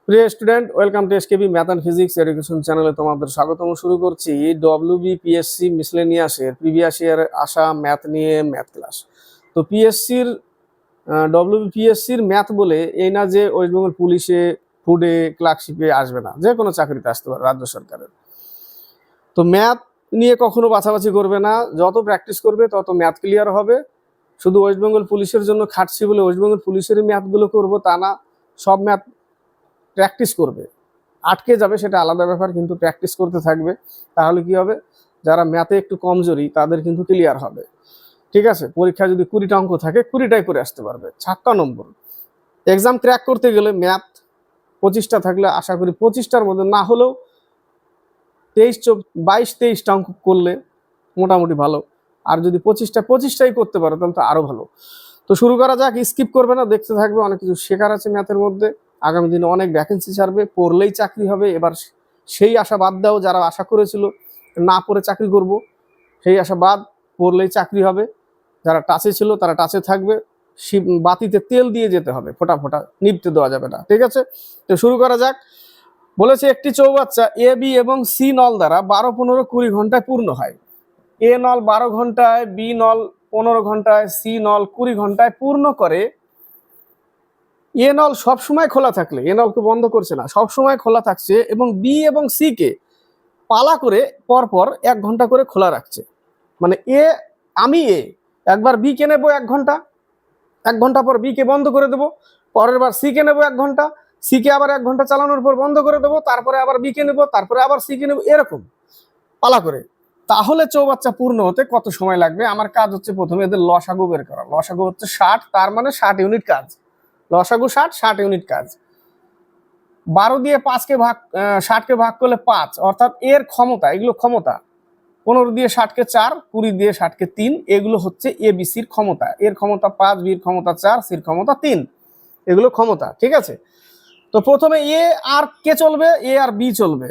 প্রিয় student, welcome to SKB math and physics education চ্যানেলে তোমাদের স্বাগতম। শুরু করছি ডব্লিউবিপিএসসি মিসলেনিয়াসের প্রিভিয়াস ইয়ার আসা ম্যাথ নিয়ে ম্যাথ ক্লাস। তো ডব্লিউবিপিএসসির ম্যাথ বলে এই না যে ওয়েস্ট বেঙ্গল পুলিশে, ফুডে, ক্লার্কশিপে আসবে না, যে কোনো চাকরিতে আসতে পারে রাজ্য সরকারের। তো ম্যাথ নিয়ে কখনো বাছাবাছি করবে না, যত প্র্যাকটিস করবে তত ম্যাথ ক্লিয়ার হবে। শুধু ওয়েস্ট বেঙ্গল পুলিশের জন্য খাটছি বলে ওয়েস্ট বেঙ্গল পুলিশের ম্যাথগুলো করবো তা না, সব ম্যাথ প্র্যাকটিস করবে। আটকে যাবে সেটা আলাদা ব্যাপার, কিন্তু প্র্যাকটিস করতে থাকবে। তাহলে কি হবে, যারা ম্যাথে একটু কমজোরি তাদের কিন্তু ক্লিয়ার হবে। ঠিক আছে, পরীক্ষা যদি 20টা অঙ্ক থাকে 20টাই করে আসতে পারবে, 56 নম্বর। এক্সাম ক্র্যাক করতে গেলে ম্যাথ 25টা থাকলে আশা করি 25টার মধ্যে না হলেও 22-23টা অঙ্ক করলে মোটামুটি ভালো। আর যদি 25টাই করতে পারো তাহলে তো আরো ভালো। তো শুরু করা যাক, স্কিপ করবে না, দেখতে থাকবে। অনেক কিছু শেখার আছে ম্যাথের মধ্যে। আগামী দিনে অনেক ভ্যাকেন্সি ছাড়বে, পড়লেই চাকরি হবে। এবার সেই আশা বাদ দাও, যারা আশা করেছিল না পড়ে চাকরি করব, সেই আশা বাদ, পড়লেই চাকরি হবে। যারা টাচে ছিল তারা টাচে থাকবে। বাতিতে তেল দিয়ে যেতে হবে, ফোটা ফোটা নিভতে দেওয়া যাবে না। ঠিক আছে, তো শুরু করা যাক। বলেছে একটি চৌবাচ্চা এ, বি এবং সি নল দ্বারা 12, 15, 20 ঘন্টায় পূর্ণ হয়। এ নল 12 ঘন্টায়, বি নল 15 ঘন্টায়, সি নল 20 ঘন্টায় পূর্ণ করে। এ নল সবসময় খোলা থাকলে, এ নলকে বন্ধ করছে না, সবসময় খোলা থাকছে, এবং বি এবং সি কে পালা করে পরপর 1 ঘন্টা করে খোলা রাখছে। মানে আমি একবার বি কে নেবো 1 ঘন্টা, 1 ঘন্টা পর বি কে বন্ধ করে দেবো, পরের বার সি কে নেবো 1 ঘন্টা, সি কে আবার 1 ঘন্টা চালানোর পর বন্ধ করে দেবো, তারপরে আবার বি কে নেবো, তারপরে আবার সি কে নেবো, এরকম পালা করে। তাহলে চৌবাচ্চা পূর্ণ হতে কত সময় লাগবে? আমার কাজ হচ্ছে প্রথমে এদের লসাগু বের করা। লসাগু হচ্ছে 60, তার মানে 60 ইউনিট কাজ। লসাগু 60 ইউনিট কাজ। 12 দিয়ে 60কে ভাগ করলে 5, অর্থাৎ এর ক্ষমতা, এগুলো ক্ষমতা। 15 দিয়ে 60কে 4, 20 দিয়ে 60কে 3, এগুলো হচ্ছে এ বি সির ক্ষমতা। এর ক্ষমতা 5, বির ক্ষমতা 4, সির ক্ষমতা 3, এগুলো ক্ষমতা। ঠিক আছে, তো প্রথমে এ আর কে চলবে? এ আর বি চলবে।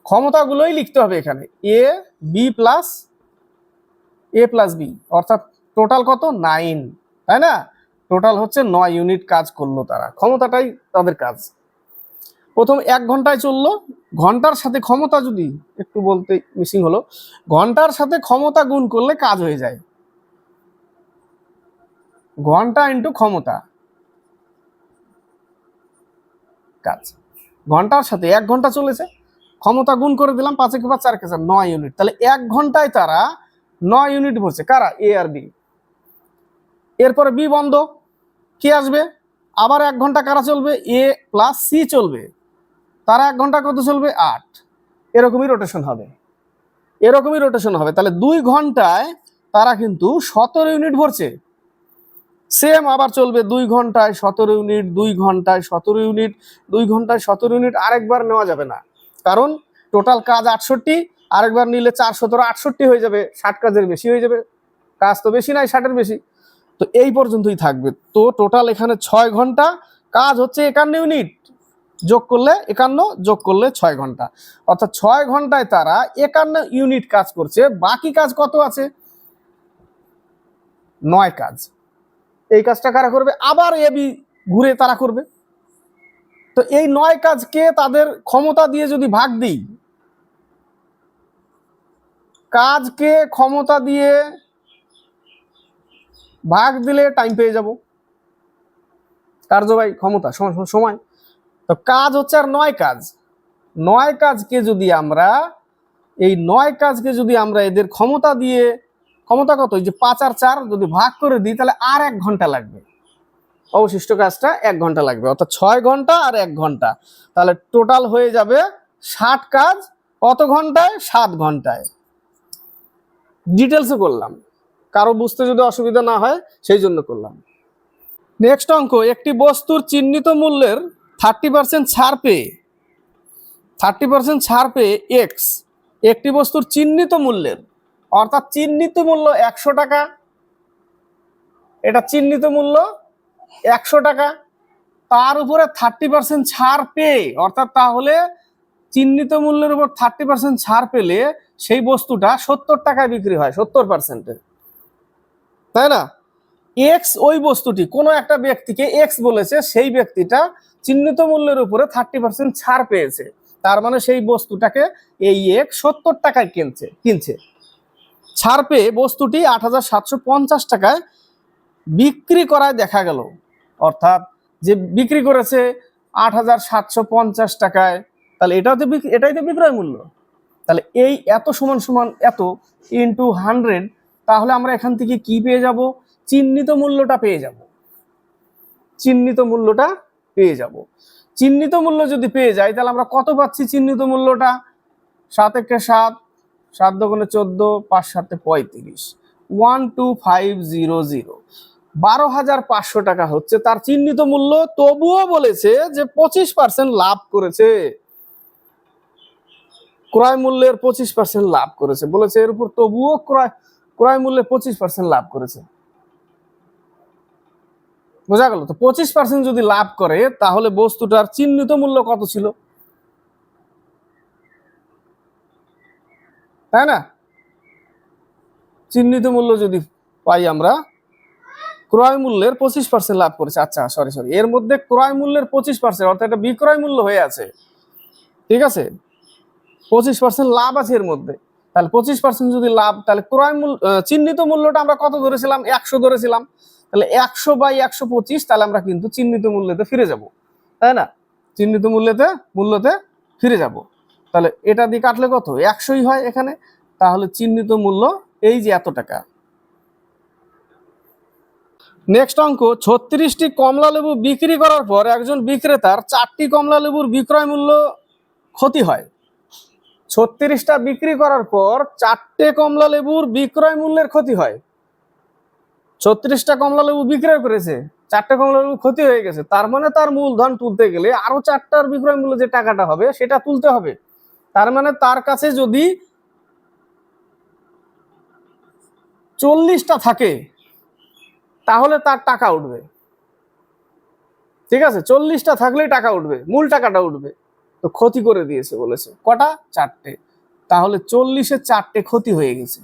ক্ষমতাগুলোই লিখতে হবে এখানে, A B plus A plus B, অর্থাৎ টোটাল কত? 9, তাই না? টোটাল হচ্ছে 9 ইউনিট কাজ করলো তারা, ক্ষমতাটাই তাদের কাজ। প্রথম 1 ঘন্টায় চললো। ঘন্টার সাথে ক্ষমতা যদি একটু বলতে মিসিং হলো, ঘন্টার সাথে ক্ষমতা গুণ করলে কাজ হয়ে যায়। ঘন্টা ইন্টু ক্ষমতা, কাজ। ঘন্টার সাথে 1 ঘন্টা চলেছে, ক্ষমতা গুণ করে দিলাম, 5 × 5 = 4, 9 ইউনিট। তাহলে 1 ঘন্টায় তারা 9 ইউনিট ভরছে। কারা? এ আর বি। এরপরে বি বন্ধ, কি আসবে? আবার 1 ঘন্টা কারা চলবে? এ প্লাস সি চলবে। তারা 1 ঘন্টা কত চলবে? 8। এরকমই রোটেশন হবে, এরকমই রোটেশন হবে। তাহলে 2 ঘন্টায় তারা কিন্তু 17 ইউনিট ভরছে। সেম আবার চলবে 2 ঘন্টায় 17 ইউনিট, 2 ঘন্টায় 17 ইউনিট, 2 ঘন্টায় 17 ইউনিট। আরেকবার নেওয়া যাবে না, কারণ টোটাল কাজ 68। আরেকবার নিলে 4 17 68 হয়ে যাবে, 60 কাজের বেশি হয়ে যাবে। কাজ তো বেশি নাই, 60-এর বেশি। তো এই পর্যন্তই থাকবে। তো টোটাল এখানে 6 ঘন্টা, কাজ হচ্ছে 51 ইউনিট। যোগ করলে 51, যোগ করলে 6 ঘন্টা, অর্থাৎ 6 ঘন্টায় তারা 51 ইউনিট কাজ করছে। বাকি কাজ কত আছে? 9 কাজ। এই কাজটা কারা করবে? আবার এ বি ঘুরে তারা করবে। তো এই 9 কাজকে তাদের ক্ষমতা দিয়ে যদি ভাগ দিই, কাজকে ক্ষমতা দিয়ে ভাগ দিলে টাইম পেয়ে যাব। কার্য বাই ক্ষমতা সময়। তো কাজ হচ্ছে আর 9 কাজ। 9 কাজকে যদি আমরা, এই 9 কাজকে যদি আমরা এদের ক্ষমতা দিয়ে, ক্ষমতা কত? এই যে 5 আর 4 যদি ভাগ করে দিই, তাহলে আর 1 ঘন্টা লাগবে। অবশিষ্ট কাজটা 1 ঘন্টা লাগবে, অর্থাৎ 6 ঘন্টা আর 1 ঘন্টা। তাহলে টোটাল হয়ে যাবে 60 কাজ। কত ঘন্টায়? 7 ঘন্টায়। ডিটেলসে করলাম, কারো বুঝতে যদি অসুবিধা না হয় সেই জন্য করলাম। নেক্সট অঙ্ক, একটি বস্তুর চিহ্নিত মূল্যের 30% ছাড় পেয়ে, 30% ছাড় পেয়ে এক্স, একটি বস্তুর চিহ্নিত মূল্যের, অর্থাৎ চিহ্নিত মূল্য 100 টাকা, এটা চিহ্নিত মূল্য 100 টাকা, তার উপরে 30% ছাড় পেয়ে, অর্থাৎ তাহলে চিহ্নিত মূল্যের উপর 30% ছাড় পেলে সেই বস্তুটা 70 টাকায় বিক্রি হয়, 70%, তাই না? এক্স ওই বস্তুটি, কোনো একটা ব্যক্তিকে এক্স বলেছে, সেই ব্যক্তিটা চিহ্নিত মূল্যের উপরে 30% ছাড় পেয়েছে, তার মানে সেই বস্তুটাকে এই এক্স 70 টাকায় কিনছে। ছাড় পেয়ে বস্তুটি 8,750 টাকায় বিক্রি করায় দেখা গেল, অর্থাৎ যে বিক্রি করেছে 8,750 টাকায়, তাহলে এটাই তো বিক্রয় মূল্য। তাহলে এই এত সমান সমান এত ইন্টু 100, তাহলে আমরা এখান থেকে কি পেয়ে যাব? চিহ্নিত মূল্যটা পেয়ে যাব। চিহ্নিত মূল্যটা পেয়ে যাব। চিহ্নিত মূল্য যদি পেয়ে যাই, তাহলে আমরা কত পাচ্ছি চিহ্নিত মূল্যটা? 7 একে 7, 7 দুগুণে 14, 5 7 35, 12500, 12,500 টাকা হচ্ছে তার চিহ্নিত মূল্য। তবুও বলেছে যে 25% লাভ করেছে, ক্রয় মূল্যের 25% লাভ করেছে বলেছে, এর উপর তবুও ক্রয় মূল্যে 25% লাভ করেছে। বোঝা গেল? তো 25% যদি লাভ করে, তাহলে বস্তুটার চিহ্নিত মূল্য কত ছিল, তাই না? চিহ্নিত মূল্য যদি পাই আমরা, ক্রয় মূল্যের 25% লাভ করেছে। আচ্ছা সরি, এর মধ্যে ক্রয় মূল্যের 25%, অর্থাৎ এটা বিক্রয় মূল্য হয়ে আছে, ঠিক আছে? 25% লাভ আছে এর মধ্যে। তাহলে 25% যদি লাভ, তাহলে ক্রয় মূল্য, চিহ্নিত মূল্যটা আমরা কত ধরেছিলাম? 100 ধরেছিলাম। তাহলে 100/125, তাহলে আমরা কিন্তু চিহ্নিত মূল্যতে ফিরে যাব, তাই না? চিহ্নিত মূল্যতে ফিরে যাব। তাহলে এটা দিয়ে কাটলে কত? 100ই হয় এখানে। তাহলে চিহ্নিত মূল্য এই যে এত টাকা। নেক্সট অঙ্ক, 36টি কমলা লেবু বিক্রি করার পর একজন বিক্রেতার 4টি কমলা লেবুর বিক্রয় মূল্য ক্ষতি হয়। 36টা বিক্রি করার পর 4টে কমলা লেবুর বিক্রয় মূল্যের ক্ষতি হয়। 36টা কমলা লেবু বিক্রয় করেছে, 4টে কমলা লেবু ক্ষতি হয়ে গেছে, তার মানে তার মূলধন তুলতে গেলে আরো 4টার বিক্রয় মূল্য যে টাকাটা হবে সেটা তুলতে হবে। তার মানে তার কাছে যদি 40টা থাকে, তাহলে তার টাকা উঠবে, ঠিক আছে? 40টা থাকলেই টাকা উঠবে, মূল টাকাটা উঠবে। তো ক্ষতি করে দিয়েছে বলেছে কটা? 4টে। তাহলে 40-এ 4টে ক্ষতি হয়ে গেছে,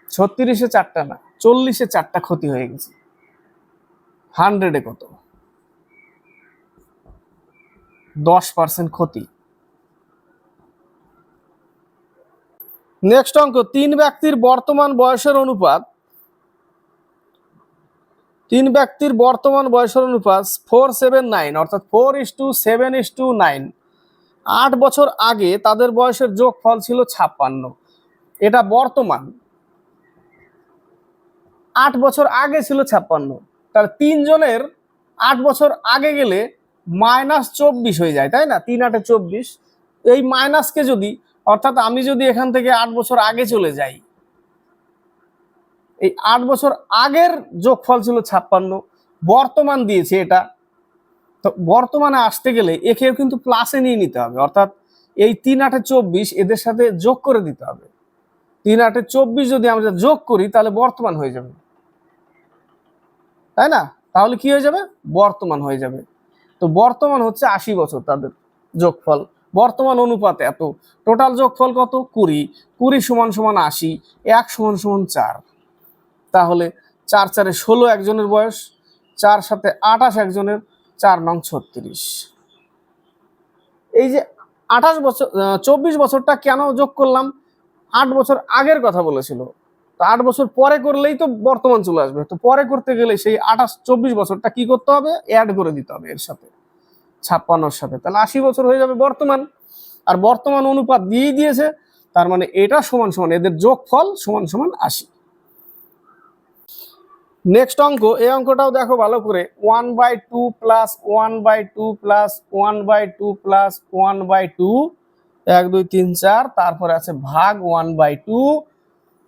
36-এ 4টা না, 40-এ 4টা ক্ষতি হয়ে গেছে। 100-এ কত? 10% ক্ষতি। নেক্সট অঙ্ক, 3 ব্যক্তির বর্তমান বয়সের অনুপাত 4:7:9, অর্থাৎ 4:7:9। 8 বছর আগে তাদের বয়সের যোগফল ছিল 56। এটা বর্তমান, 8 বছর আগে ছিল 56। তাহলে 3 জনের 8 বছর আগে গেলে -24 হয়ে যায়, তাই না? 3 × 8 = 24। এই মাইনাসকে যদি, অর্থাৎ আমি যদি এখান থেকে 8 বছর আগে চলে যাই, এই 8 বছর আগের যোগফল ছিল 56, বর্তমান দিয়েছে এটা। তো বর্তমানে আসতে গেলে একেও কিন্তু প্লাসে নিয়ে নিতে হবে, অর্থাৎ এই 3 × 8 = 24 এদের সাথে যোগ করে দিতে হবে। 3 × 8 = 24 যদি আমরা যোগ করি, তাহলে বর্তমান হয়ে যাবে, তাই না? তাহলে কি হয়ে যাবে? বর্তমান হয়ে যাবে। তো বর্তমান হচ্ছে 80 বছর তাদের যোগফল। বর্তমান অনুপাতে এত, টোটাল যোগফল কত? 20। 20 = 80, 1 = 4। তাহলে 4 × 4 = 16 একজনের বয়স, 4 × 7 = 28 একজনের, 4 নং 36। এই যে 28 বছর, 24 বছরটা কেন যোগ করলাম? 8 বছর আগের কথা বলেছিল, তো 8 বছর পরে করলেই তো বর্তমান চলে আসবে। তো পরে করতে গেলে সেই 24 বছরটা কি করতে হবে? অ্যাড করে দিতে হবে এর সাথে, 56-র সাথে। তাহলে 80 বছর হয়ে যাবে বর্তমান। আর বর্তমান অনুপাত দিয়েই দিয়েছে, তার মানে এটা সমান সমান, এদের যোগফল সমান সমান 80। নেক্সট অঙ্ক, এই অঙ্কটাও দেখো ভালো করে। 1/2 + 1/2 + 1/2 + 1/2, 1 2 3 4, তারপরে আছে ভাগ 1/2,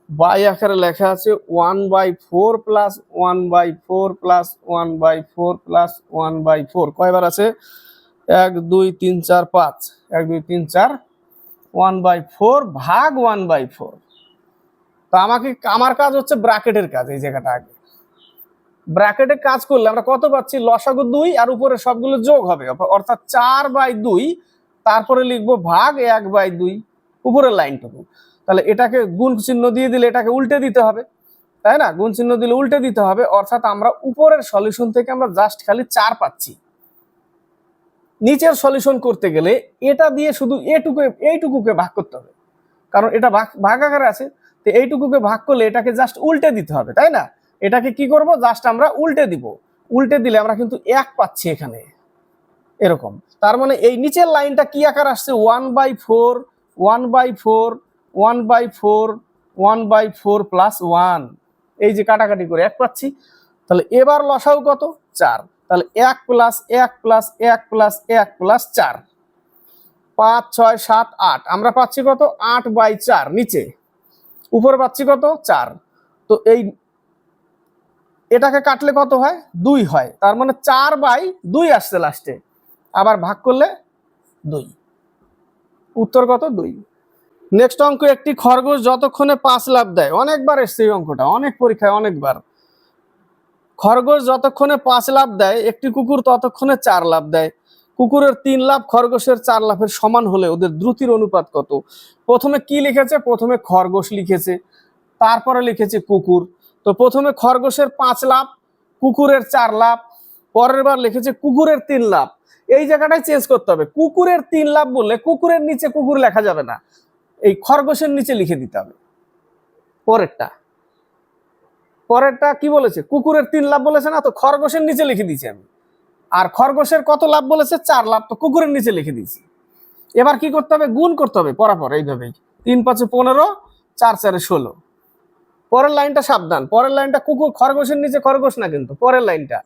বাই আকারে লেখা আছে 1/4 + 1/4 + 1/4 + 1/4। কয়বার আছে? 1 2 3 4 5, 1 2 3 4, 1/4 ভাগ 1/4। তো আমার কাজ হচ্ছে ব্র্যাকেটের কাজ। এই জায়গাটা আগে ব্র্যাকেটে কাজ করলে আমরা কত পাচ্ছি? লসাগু 2 আর উপরে সবগুলো যোগ হবে, অর্থাৎ 4/2, তারপরে লিখবো ভাগ 1/2 উপরের লাইনটুকু। তাহলে এটাকে গুণ চিহ্ন দিয়ে দিলে এটাকে উল্টে দিতে হবে, তাই না? গুণ চিহ্ন দিলে উল্টে দিতে হবে, অর্থাৎ আমরা উপরের সলিউশন থেকে আমরা জাস্ট খালি 4 পাচ্ছি। নিচের সলিউশন করতে গেলে এটা দিয়ে শুধু এইটুকুকে ভাগ করতে হবে, কারণ এটা ভাগাকারে আছে। তো এইটুকুকে ভাগ করলে এটাকে জাস্ট উল্টে দিতে হবে, তাই না? এটাকে কি করব, জাস্ট আমরা উল্টে দিব। উল্টে দিলে আমরা কিন্তু 1 পাচ্ছি এখানে, এরকম। তার মানে এই নিচের লাইনটা কি আকার আসছে, 1/4 1/4 1/4 1/4 প্লাস 1, এই যে কাটাকাটি করে 1 পাচ্ছি। তাহলে এবার লসাও কত, 4। তাহলে 1 প্লাস 1 প্লাস 1 প্লাস 1 প্লাস 4, 5 6 7 8, আমরা পাচ্ছি কত, 8/4 নিচে, উপরে পাচ্ছি কত, 4। তো এই এটাকে কাটলে কত হয়, 2 হয়। তার মানে 4/2 আসছে লাস্টে, আবার ভাগ করলে 2, উত্তর কত, 2। নেক্সট অঙ্ক, একটি খরগোশ যতক্ষণে 5 লাফ দেয়, অনেকবার এসছে এই অঙ্কটা, অনেক পরীক্ষায় অনেকবার। খরগোশ যতক্ষণে 5 লাফ দেয়, একটি কুকুর ততক্ষণে 4 লাফ দেয়। কুকুরের 3 লাফ খরগোশের 4 লাফের সমান হলে ওদের দ্রুতির অনুপাত কত? প্রথমে কি লিখেছে, প্রথমে খরগোশ লিখেছে, তারপরে লিখেছে কুকুর। তো প্রথমে খরগোশের 5 লাফ, কুকুরের 4 লাফ, পরের বার লিখেছে কুকুরের 3 লাফ। এই জায়গাটাই চেঞ্জ করতে হবে, কুকুরের 3 লাফ বললে কুকুরের নিচে কুকুর লেখা যাবে না, এই খরগোশের নিচে লিখে দিতে হবে। পরেরটা কি বলেছে, কুকুরের 3 লাফ বলেছে না, তো খরগোশের নিচে লিখে দিয়েছি আমি। আর খরগোশের কত লাফ বলেছে, 4 লাফ, তো কুকুরের নিচে লিখে দিয়েছি। এবার কি করতে হবে, গুণ করতে হবে পরাপর এইভাবেই, 3 5 15, 4 4 16। পরের লাইনটা সাবধান, পরের লাইনটা কুকুর খরগোশের নিচে খরগোশ না, কিন্তু পরের লাইনটা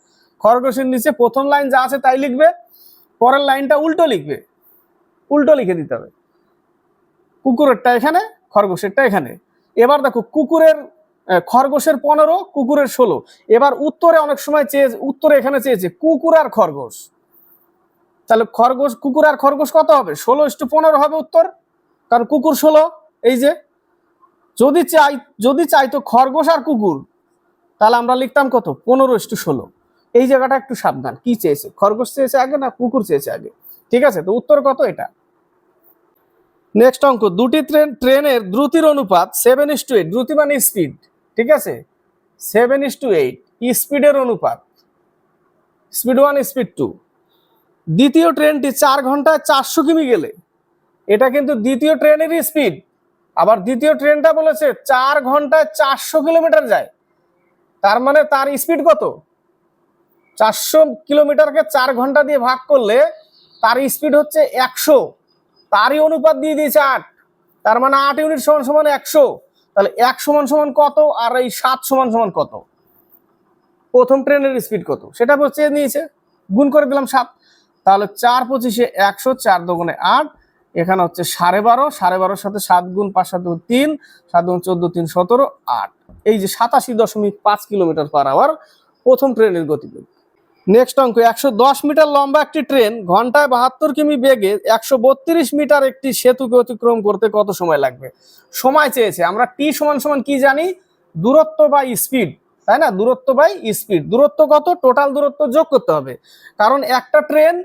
খরগোশের নিচে প্রথম লাইন যা আছে তাই লিখবে, পরের লাইনটা উল্টো লিখবে, উল্টো লিখে দিতে হবে। কুকুরেরটা এখানে, খরগোশেরটা এখানে। এবার দেখো খরগোশের 15, কুকুরের 16। এবার উত্তরে অনেক সময় উত্তরে এখানে চেয়েছে কুকুর আর খরগোশ, তাহলে কুকুর আর খরগোশ কত হবে, 16:15 হবে উত্তর, কারণ কুকুর 16। এই যে যদি চাই তো খরগোশ আর কুকুর, তাহলে আমরা লিখতাম কত, 15:16। এই জায়গাটা একটু সাবধান, কি চেয়েছে, খরগোশ চেয়েছে আগে না কুকুর চেয়েছে আগে, ঠিক আছে? তো উত্তর কত, এটা। নেক্সট অঙ্ক, দুটি ট্রেনের দ্রুতির অনুপাত 7:8, দ্রুতি মানে স্পিড, ঠিক আছে, 7:8 স্পিডের অনুপাত, স্পিড 1 স্পিড 2। দ্বিতীয় ট্রেনটি 4 ঘন্টায় 400 কিমি গেলে, এটা কিন্তু দ্বিতীয় ট্রেনেরই স্পিড, আবার দ্বিতীয় ট্রেনটা বলেছে 4 ঘন্টায় 400 কিলোমিটার যায়, তার মানে তার স্পিড কত, 400 কিলোমিটারকে 4 ঘন্টা দিয়ে ভাগ করলে তার স্পিড হচ্ছে 100, তারই অনুপাত দিয়ে দিয়েছে 8, তার মানে 8 ইউনিট সমান সমান 100। তাহলে 1 সমান সমান কত, আর এই 7 সমান সমান কত, প্রথম ট্রেনের স্পিড কত সেটা চেয়ে নিয়েছে, গুণ করে দিলাম 7। তাহলে 4 25 100, 4 2 8, এখানে হচ্ছে 12.5, 12.5 সাথে 7 গুণ 5 7 3, 7 গুণ 14 3 17 8, এই যে 87.5 কিলোমিটার পার আওয়ার প্রথম ট্রেনের গতিবেগ। নেক্সট অঙ্ক, 110 মিটার লম্বা একটি ট্রেন ঘন্টায় 72 কিমি বেগে 132 মিটার একটি সেতুকে অতিক্রম করতে কত সময় লাগবে? সময় চেয়েছে, আমরা টি সমান সমান কি জানি, দূরত্ব বাই স্পিড, তাই না? দূরত্ব বাই স্পিড, দূরত্ব কত, টোটাল দূরত্ব যোগ করতে হবে, কারণ একটা ট্রেন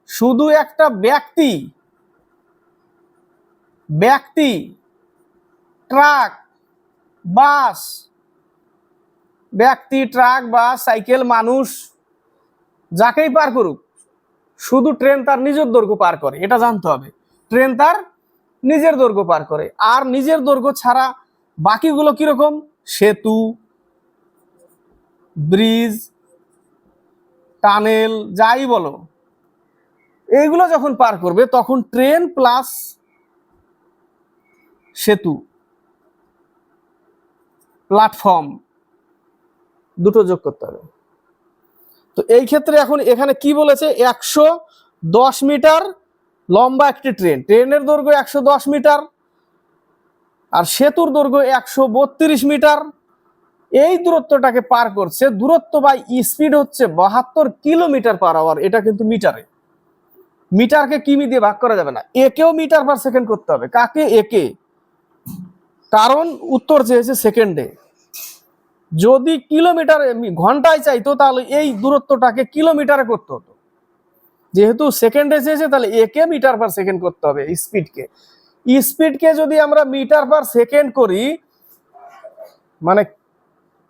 শুধু একটা ব্যক্তি ট্রাক বাস, ব্যক্তি ট্রাক বাস সাইকেল মানুষ যাকেই পার করুক, শুধু ট্রেন তার নিজের দৈর্ঘ্য পার করে, এটা জানতে হবে। ট্রেন তার নিজের দৈর্ঘ্য পার করে, আর নিজের দৈর্ঘ্য ছাড়া বাকিগুলো কিরকম, সেতু, ব্রিজ, টানেল, যাই বলো, এইগুলো যখন পার করবে তখন ট্রেন প্লাস সেতু, প্ল্যাটফর্ম দুটো যোগ করতে হবে। তো এই ক্ষেত্রে এখন এখানে কি বলেছে, 110 মিটার লম্বা একটি ট্রেনের দৈর্ঘ্য 110 মিটার, আর সেতুর দৈর্ঘ্য 132 মিটার, এই দূরত্বটাকে পার করছে, দূরত্ব বাই স্পিড হচ্ছে 72 কিলোমিটার পার আওয়ার, এটা কিন্তু মিটারে, মিটারকে কিমি দিয়ে ভাগ করা যাবে না, একেও মিটার পার সেকেন্ড করতে হবে। কাকে, একে, কারণ উত্তর চেয়েছে সেকেন্ডে। যদি কিলোমিটারে ঘন্টায় চাইতো তাহলে এই দূরত্বটাকে কিলোমিটারে করতে হতো, যেহেতু সেকেন্ডে চেয়েছে তাহলে একে মিটার পার সেকেন্ড করতে হবে। স্পিডকে যদি আমরা মিটার পার সেকেন্ড করি, মানে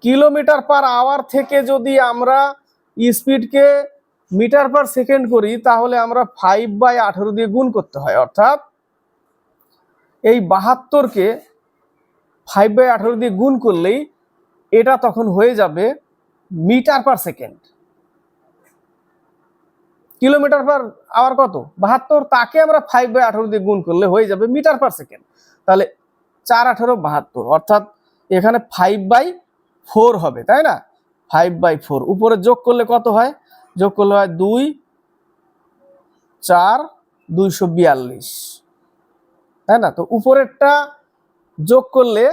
কিলোমিটার পার আওয়ার থেকে যদি আমরা স্পিডকে মিটার পার সেকেন্ড করি তাহলে আমরা 5/18 দিয়ে গুণ করতে হয়, অর্থাৎ এই 72কে 5/18 দিয়ে গুণ করলেই এটা তখন হয়ে যাবে metre per second. Kilometre per hour কত 72, তাকে আমরা 5/18 দিয়ে গুণ করলে হয়ে যাবে মিটার পার সেকেন্ড। তাহলে 4×18 = 72, অর্থাৎ এখানে 5/4 হবে, তাই না? 5/4 উপরে যোগ করলে কত হয়? যোগ করলে হয় 2 4 242, তাই না? তো উপরেরটা যোগ করলে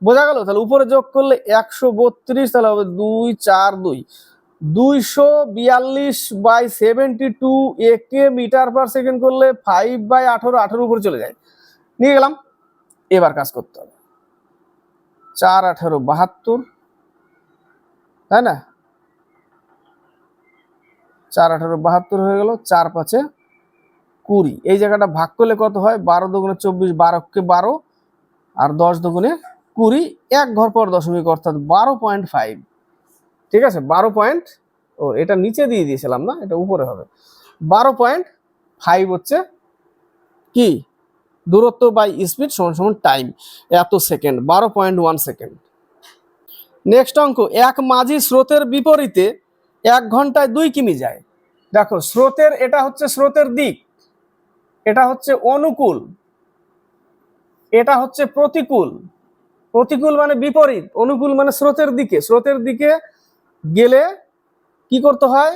বোঝা গেল, তাহলে উপরে যোগ করলে 132, তাহলে হবে 2 4 2 242/72 একে মিটার পার সেকেন্ড করলে 5/18 উপরে চলে যায়, নিয়ে গেলাম। এবার কাজ করতে হবে, 4×18 = 72, তাই না? 4×18 = 72 হয়ে গেল। 4×5 = 20, এই জায়গাটা ভাগ করলে কত হয়? 12 × 2 = 24, 12কে 12 আর 10 × 2 = 20, এক ঘর পর দশমিক, অর্থাৎ 12.5। ঠিক আছে, 12. এটা নিচে দিয়ে দিয়েছিলাম না, এটা উপরে হবে। 12.5 হচ্ছে কি দূরত্ব বাই স্পিড সমান টাইম, এত সেকেন্ড, 12.1 সেকেন্ড। নেক্সট অঙ্ক, এক মাঝি স্রোতের বিপরীতে 1 ঘন্টায় 2 কিমি যায়। দেখো স্রোতের, এটা হচ্ছে স্রোতের দিক, এটা হচ্ছে অনুকূল, এটা হচ্ছে প্রতিকূল। প্রতিকূল মানে বিপরীত, অনুকূল মানে স্রোতের দিকে। স্রোতের দিকে গেলে কি করতে হয়?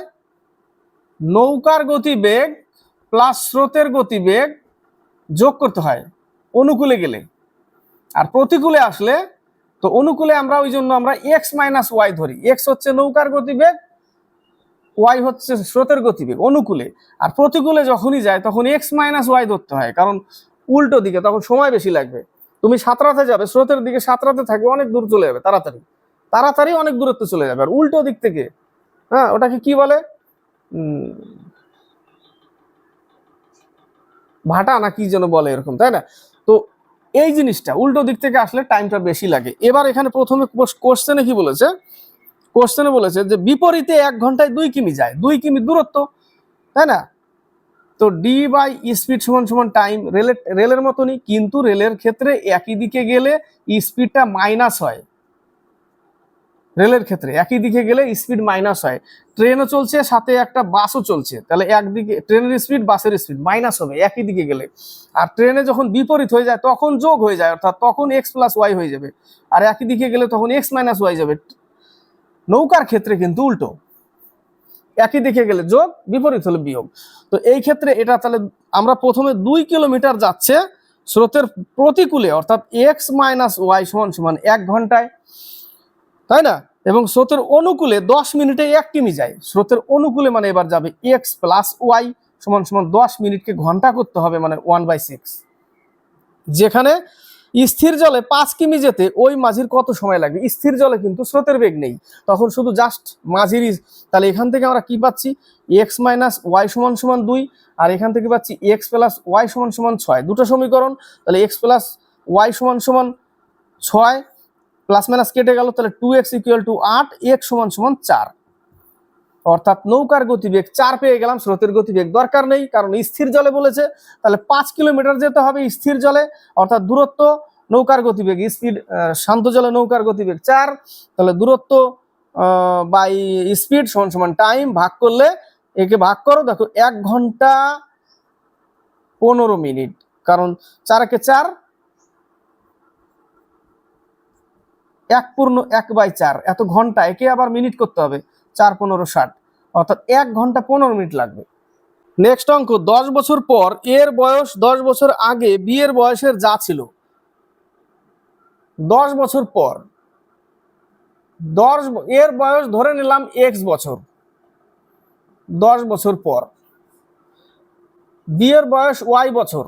নৌকার গতিবেগ প্লাস স্রোতের গতিবেগ যোগ করতে হয় অনুকূলে গেলে। আর প্রতিকূলে আসলে, তো অনুকূলে আমরা ওই জন্য আমরা x - y ধরি। x হচ্ছে নৌকার গতিবেগ, y হচ্ছে স্রোতের গতিবেগ অনুকূলে। আর প্রতিকূলে যখনই যায় তখন x - y ধরতে হয়, কারণ উল্টো দিকে তখন সময় বেশি লাগবে। তুমি সাঁতরাতে যাবে, স্রোতের দিকে সাঁতরাতে থাকবে, অনেক দূর চলে যাবে, তাড়াতাড়ি তাড়াতাড়ি অনেক দূরত্ব চলে যাবে। আর উল্টো দিক থেকে, হ্যাঁ, ওটাকে কি বলে? ভাটা না কি যেন বলে এরকম, তাই না? তো এই জিনিসটা উল্টো দিক থেকে আসলে টাইমটা বেশি লাগে। এবার এখানে প্রথমে কোশ্চেনে কি বলেছে? কোশ্চেনে বলেছে যে বিপরীতে 1 ঘন্টায় 2 কিমি যায়, 2 কিমি দূরত্ব, তাই না? তো ডি বাই স্পিড সমান টাইম। রেলের মতনই, কিন্তু রেলের ক্ষেত্রে একই দিকে গেলে স্পিডটা মাইনাস হয়। রেলের ক্ষেত্রে একই দিকে গেলে স্পিড মাইনাস হয়। ট্রেনও চলছে, সাথে একটা বাসও চলছে, তাহলে একদিকে ট্রেনের স্পিড বাসের স্পিড মাইনাস হবে একই দিকে গেলে। আর ট্রেনে যখন বিপরীত হয়ে যায় তখন যোগ হয়ে যায়, অর্থাৎ তখন x + y হয়ে যাবে। আর একই দিকে গেলে তখন x - y যাবে। নৌকার ক্ষেত্রে কিন্তু উল্টো, একই দিকে গেলে যোগ, বিপরীত হলে বিয়োগ। তো এই ক্ষেত্রে এটা তাহলে আমরা প্রথমে 2 কিলোমিটার যাচ্ছে স্রোতের প্রতিকূলে, অর্থাৎ x - y সমান 1 ঘন্টায়, তাই না? এবং স্রোতের অনুকূলে 10 মিনিটে 1 কিমি যায়। স্রোতের অনুকূলে মানে এবার যাবে x + y সমান 10 মিনিটকে ঘন্টা করতে হবে, মানে 1/6। যেখানে স্থির জলে 5 কিমি যেতে ওই মাঝির কত সময় লাগবে? স্থির জলে কিন্তু স্রোতের বেগ নেই, তখন শুধু জাস্ট মাঝিরই। তাহলে এখান থেকে আমরা কি পাচ্ছি? x - y সমান 2, আর এখান থেকে পাচ্ছি x + y সমান 6। দুটো সমীকরণ, তাহলে x + y সমান 6, প্লাস মাইনাস কেটে গেল, তাহলে 2x = 8, x সমান 4। অর্থাৎ নৌকার গতিবেগ 4 পেয়ে গেলাম, স্রোতের গতিবেগ দরকার নেই, কারণ স্থির জলে বলেছে। তাহলে 5 কিলোমিটার যেতে হবে স্থির জলে, অর্থাৎ দূরত্ব নৌকার গতিবেগ স্পিড, শান্ত জলে নৌকার গতিবেগ 4, তাহলে দূরত্ব বাই স্পিড সমান টাইম, ভাগ করলে, একে ভাগ করো, দেখো 1 ঘন্টা 15 মিনিট, কারণ 4 × 4 1/4 এত ঘন্টা, একে আবার মিনিট করতে হবে, 4 15 60, অর্থাৎ 1 ঘন্টা 15 মিনিট লাগবে। নেক্সট অঙ্ক, 10 বছর পর এর বয়স 10 বছর আগে বিয়ের বয়সের যা ছিল। 10 বছর পর, এর বয়স ধরে নিলাম x বছর, 10 বছর পর বিয়ের বয়স y বছর,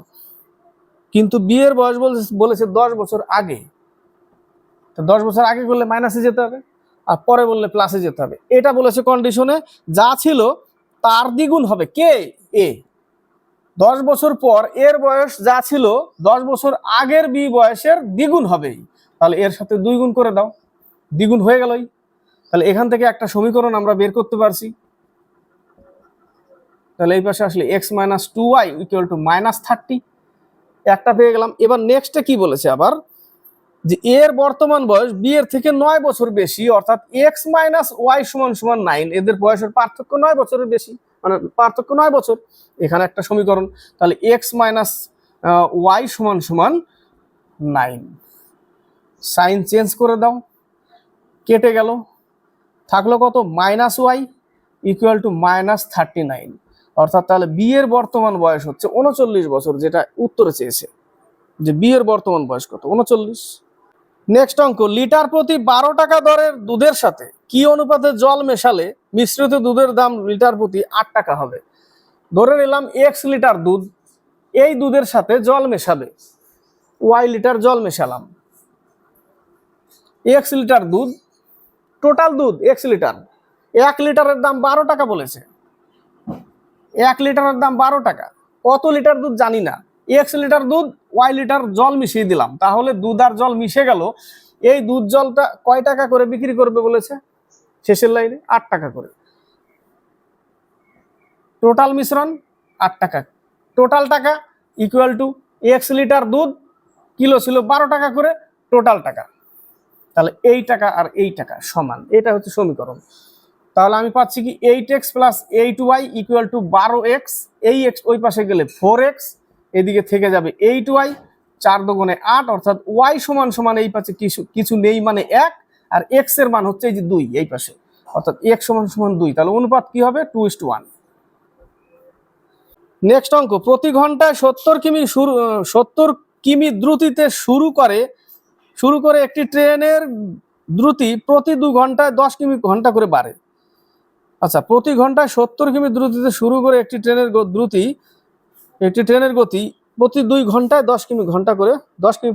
কিন্তু বিয়ের বয়স বলেছে 10 বছর আগে। তো 10 বছর আগে করলে মাইনাসে যেতে হবে, আর পরে বললে প্লাসে যেতে হবে। এটা বলেছে কন্ডিশনে যা ছিল তার দ্বিগুণ হবে, কে? এ। 10 বছর পর এর বয়স যা ছিল 10 বছর আগের বি বয়সের দ্বিগুণ হবে, তাহলে এর সাথে 2 গুণ করে দাও, দ্বিগুণ হয়ে গেলই। তাহলে এখান থেকে একটা সমীকরণ আমরা বের করতে পারছি। তাহলে এই পাশে আসলে x - 2y = -30 একটা পেয়ে গেলাম। এবার নেক্সটে কি বলেছে আবার, যে এর বর্তমান বয়স বি এর থেকে 9 বছর বেশি, অর্থাৎ x - y = 9, এদের বয়সের পার্থক্য 9 বছরের বেশি, মানে পার্থক্য 9 বছর। এখানে একটা সমীকরণ, তাহলে x - y = 9। সাইন চেঞ্জ করে দাও, কেটে গেল, থাকলো কত, -y = -39, অর্থাৎ তাহলে বি এর বর্তমান বয়স হচ্ছে 39 বছর, যেটা উত্তরে চেয়েছে, যে বি এর বর্তমান বয়স কত, 39। নেক্সট অঙ্ক, লিটার প্রতি 12 টাকা দরের দুধের সাথে কি অনুপাতে জল মেশালে মিশ্রিত দুধের দাম লিটার প্রতি 8 টাকা হবে। ধরে নিলাম x লিটার দুধ, এই দুধের সাথে জল মেশাবে, y লিটার জল মেশালাম, x লিটার দুধ, টোটাল দুধ x লিটার, 1 লিটারের দাম 12 টাকা বলেছে, 1 লিটারের দাম 12 টাকা, কত লিটার দুধ জানি না, x লিটার দুধ, y লিটার জল মিশিয়ে দিলাম, তাহলে দুধ আর জল মিশে গেল। এই দুধ জলটা কয় টাকা করে বিক্রি করবে বলেছে, শেষের লাইনে 8 টাকা করে, টোটাল মিশ্রণ 8 টাকা, টোটাল টাকা ইকুয়াল টু x লিটার দুধ, কিলো ছিল 12 টাকা করে, টোটাল টাকা, তাহলে এই টাকা আর এই টাকা সমান, এটা হচ্ছে সমীকরণ। তাহলে আমি পাচ্ছি কি 8x + 8y = 12x, এই x ওই পাশে গেলে 4x, এদিকে থেকে যাবে 8y, 4 × 2 = 8, অর্থাৎ y = এই পাশে কিছু নেই মানে 1, আর x এর মান হচ্ছে এই যে 2 এই পাশে, অর্থাৎ x = 2, তাহলে অনুপাত কি হবে, 2:1। নেক্সট অঙ্ক, প্রতি ঘন্টায় 70 কিমি দ্রুতিতে শুরু করে একটি ট্রেনের দ্রুতি প্রতি 2 ঘন্টায় 10 কিমি ঘন্টা করে বাড়ে। আচ্ছা, প্রতি ঘন্টায় 70 কিমি দ্রুতিতে শুরু করে একটি ট্রেনের গতি প্রতি 2 ঘন্টায় 10 কিমি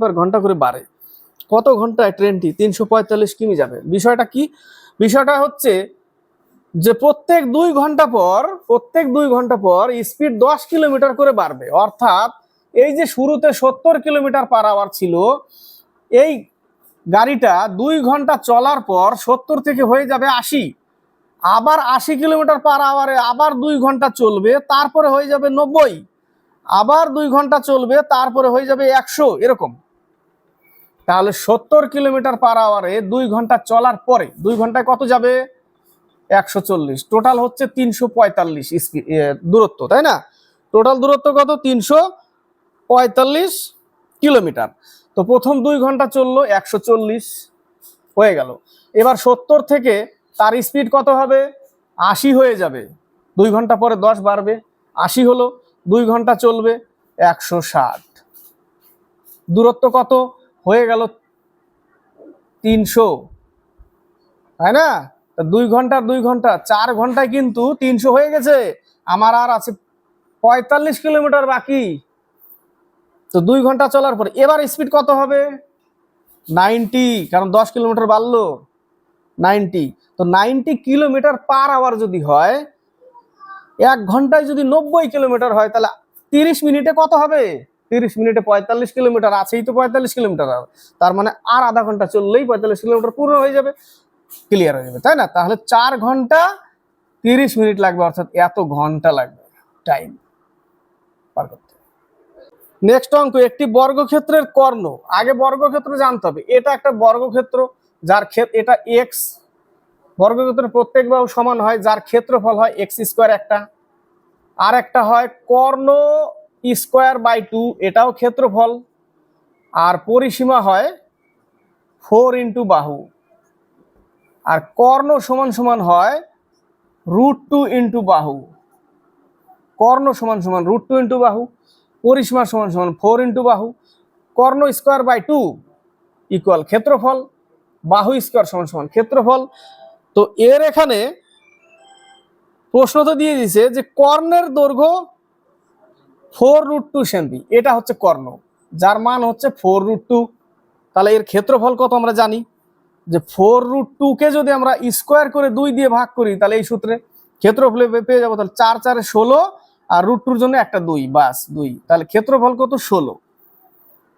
পার ঘন্টা করে বাড়ে। কত ঘন্টায় ট্রেনটি 345 কিমি যাবে? বিষয়টা কি? বিষয়টা হচ্ছে যে প্রত্যেক 2 ঘন্টা পর স্পিড 10 কিলোমিটার করে বাড়বে, অর্থাৎ এই যে শুরুতে 70 কিমি/আওয়ার ছিল, এই গাড়িটা 2 ঘন্টা চলার পর 70 থেকে হয়ে যাবে 80, আবার 80 কিমি/আওয়ারে আবার 2 ঘন্টা চলবে, তারপরে হয়ে যাবে 90, আবার 2 ঘন্টা চলবে, তারপরে হয়ে যাবে 100, এরকম। তাহলে 70 কিমি/আওয়ারে 2 ঘন্টা চলার পরে 2 ঘন্টায় কত যাবে, 140, টোটাল হচ্ছে 345 দূরত্ব, তাই না? টোটাল দূরত্ব কত, 345 কিলোমিটার। তো প্রথম 2 ঘন্টা চললো, 140 হয়ে গেল। এবার 70 থেকে তার স্পিড কত হবে, 80 হয়ে যাবে, 2 ঘন্টা পরে 10 বাড়বে, 80 হলো, 2 ঘন্টা চলবে, 160, দূরত্ব কত হয়ে গেল, 300, তাই না? 2 ঘন্টা 4 ঘন্টায় কিন্তু 300 হয়ে গেছে, আমার আর আছে 45 কিলোমিটার বাকি। তো 2 ঘন্টা চলার পরে এবার স্পিড কত হবে, 90, কারণ 10 কিলোমিটার বাড়লো, 90। তো 90 কিমি/আওয়ার যদি হয়, 1 ঘন্টায় যদি 90 কিলোমিটার হয়, তাহলে 30 মিনিটে কত হবে, 30 মিনিটে 45 কিলোমিটার, আছেই তো 45 কিলোমিটার, তার মানে আর আধা ঘন্টা চললেই 45 কিলোমিটার পূর্ণ হয়ে যাবে, ক্লিয়ার হয়ে যাবে, তাই না? তাহলে 4 ঘন্টা 30 মিনিট লাগবে, অর্থাৎ এত ঘন্টা লাগবে টাইম পার করতে। নেক্সট অঙ্ক, একটি বর্গক্ষেত্রের কর্ণ, আগে বর্গক্ষেত্র জানতে হবে, এটা একটা বর্গক্ষেত্র, যার এটা x, বর্গক্ষেত্রের প্রত্যেক বাহু সমান হয়, যার ক্ষেত্রফল হয় x², একটা, আর একটা হয় কর্ণ (2/2), এটাও ক্ষেত্রফল, আর পরিসীমা হয় 4 × বাহু, আর কর্ণ সমান হয় √2 × বাহু, কর্ণ সমান √2 × বাহু, পরিসীমা সমান 4 × বাহু, কর্ণ (2/2) ইকুয়াল ক্ষেত্রফল, বাহু স্কয়ার সমান ক্ষেত্রফল। তো এর এখানে প্রশ্ন তো দিয়ে দিয়েছে যে কর্ণের দৈর্ঘ্য 4√2 সেমি, এটা হচ্ছে কর্ণ, যার মান হচ্ছে 4√2। তাহলে এর ক্ষেত্রফল কত আমরা জানি, যে 4√2 কে যদি আমরা স্কোয়ার করে 2 দিয়ে ভাগ করি, তাহলে এই সূত্রে ক্ষেত্রফল পেয়ে যাবো, তাহলে 4 × 4 = 16, আর √2 জন্য একটা 2, বাস 2, তাহলে ক্ষেত্রফল কত, 16।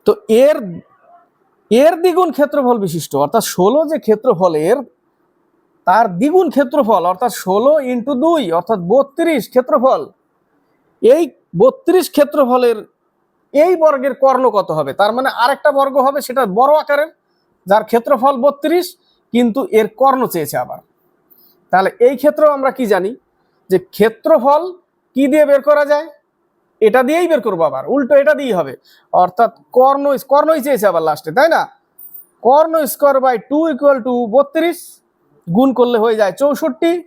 তো এর দ্বিগুণ ক্ষেত্রফল বিশিষ্ট, অর্থাৎ 16 যে ক্ষেত্রফলের, তার দ্বিগুণ ক্ষেত্রফল অর্থাৎ 16 × 2 অর্থাৎ 32 ক্ষেত্রফল, এই 32 ক্ষেত্রফলের এই বর্গের কর্ণ কত হবে? তার মানে আরেকটা বর্গ হবে, সেটা বড় আকারের, যার ক্ষেত্রফল 32 কিন্তু এর কর্ণ চেয়েছে আবার। তাহলে এই ক্ষেত্রেও আমরা কি জানি যে ক্ষেত্রফল কি দিয়ে বের করা যায়? এটা দিয়েই বের করবো, আবার উল্টো এটা দিয়েই হবে, অর্থাৎ কর্ণই চেয়েছে আবার লাস্টে, তাই না? কর্ণ স্কোয়ার বাই 2 = 32, গুণ করলে হয়ে যায় 64।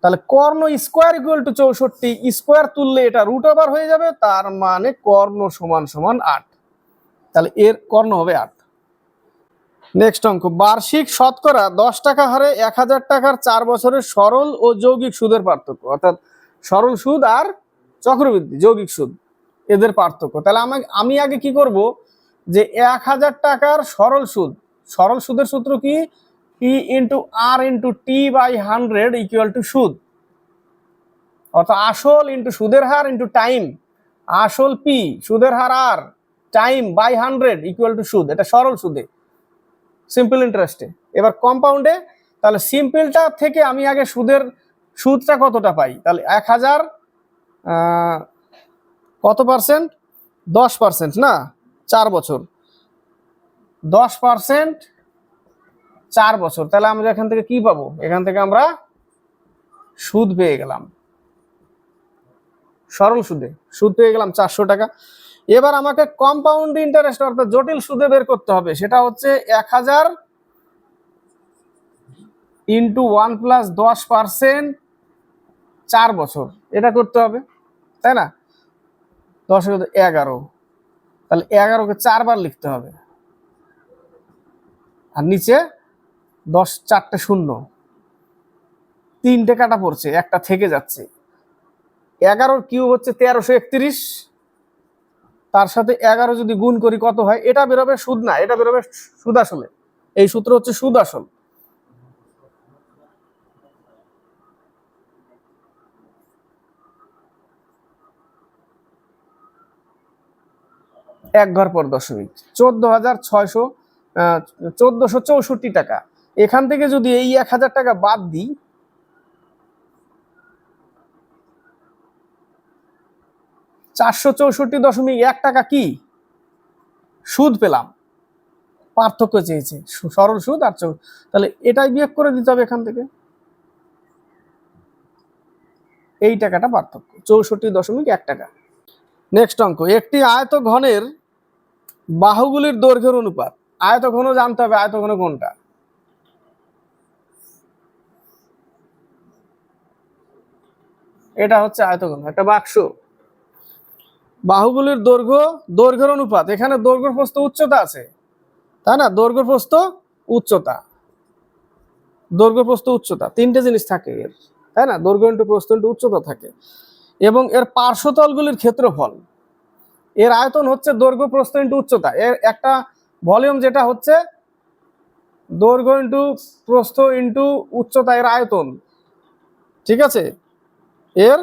তাহলে কর্ণ স্কোয়ার = 64, স্কোয়ার তুললে এটা √ওভার হয়ে যাবে, তার মানে কর্ণ সমান সমান 8। তাহলে এর কর্ণ হবে 8। নেক্সট অঙ্ক, বার্ষিক শতকরা 10 টাকা হারে 1000 টাকার 4 বছরের সরল ও যৌগিক সুদের পার্থক্য, অর্থাৎ সরল সুদ আর চক্রবৃদ্ধি যৌগিক সুদ এদের পার্থক্য। তাহলে আমি আগে কি করব, যে 1000 টাকার সরল সুদ, সরল সুদের সূত্র কি? P × R × T/100 = সুদ, অর্থাৎ আসল ইন্টু সুদের হার ইন্টু টাইম, আসল P, সুদের হার R, টাইম বাই 100 = সুদ। এটা সরল সুদে, সিম্পল ইন্টারেস্টে। এবার কম্পাউন্ডে, তাহলে সিম্পলটা থেকে আমি আগে সুদটা কতটা পাই? তাহলে 1000 কত পার্সেন্ট? 10% না, 4 বছর, 10% 4 বছর। তাহলে আমরা এখান থেকে কি পাবো? এখান থেকে আমরা সুদ পেয়ে গেলাম, সরল সুদে সুদ পেয়ে গেলাম 400 টাকা। এবার আমাকে কম্পাউন্ড ইন্টারেস্ট অর্থাৎ জটিল সুদে বের করতে হবে, সেটা হচ্ছে 1000 × 1 + 10% 4 বছর, এটা করতে হবে, তাই না? 10 × 11, তাহলে 11কে 4 বার লিখতে হবে, আর নিচে 10 4টে 0, 3টে কাটা পড়ছে, একটা থেকে যাচ্ছে। 11 কিউব হচ্ছে 1331, তার সাথে 11 যদি গুণ করি কত হয়? এটা বেরোবে সুদ না, এটা বেরোবে সুদ আসলে। এই সূত্র হচ্ছে সুদ আসল। এক ঘর পর দশমিক, 14,664 টাকা। এখান থেকে যদি এই 1000 টাকা বাদ দিই, 464.1 টাকা কি সুদ পেলাম, পার্থক্য চেয়েছে সরল সুদ আর তাহলে এটাই বিয়োগ করে দিতে হবে এখান থেকে, এই টাকাটা পার্থক্য, 64.1 টাকা। নেক্সট অঙ্ক, একটি আয়তঘনের বাহুগুলির দৈর্ঘ্যের অনুপাত। আয়তঘন জানতে হবে, আয়তঘন কোনটা? এটা হচ্ছে আয়তঘন, একটা বাক্স। বাহুগুলির দৈর্ঘ্যের অনুপাত, এখানে দৈর্ঘ্য প্রস্থ উচ্চতা আছে, তাই না? দৈর্ঘ্য প্রস্থ উচ্চতা, দৈর্ঘ্য প্রস্থ উচ্চতা, তিনটে জিনিস থাকে এর, তাই না? দৈর্ঘ্য ইন্টু প্রস্থ ইন্টু উচ্চতা থাকে। এবং এর পার্শ্বতলগুলির ক্ষেত্রফল, এর আয়তন হচ্ছে দৈর্ঘ্য প্রস্থ ইন্টু উচ্চতা, এর একটা ভলিউম যেটা হচ্ছে দৈর্ঘ্য ইন্টু প্রস্থ ইন্টু উচ্চতা, এর আয়তন, ঠিক আছে? এর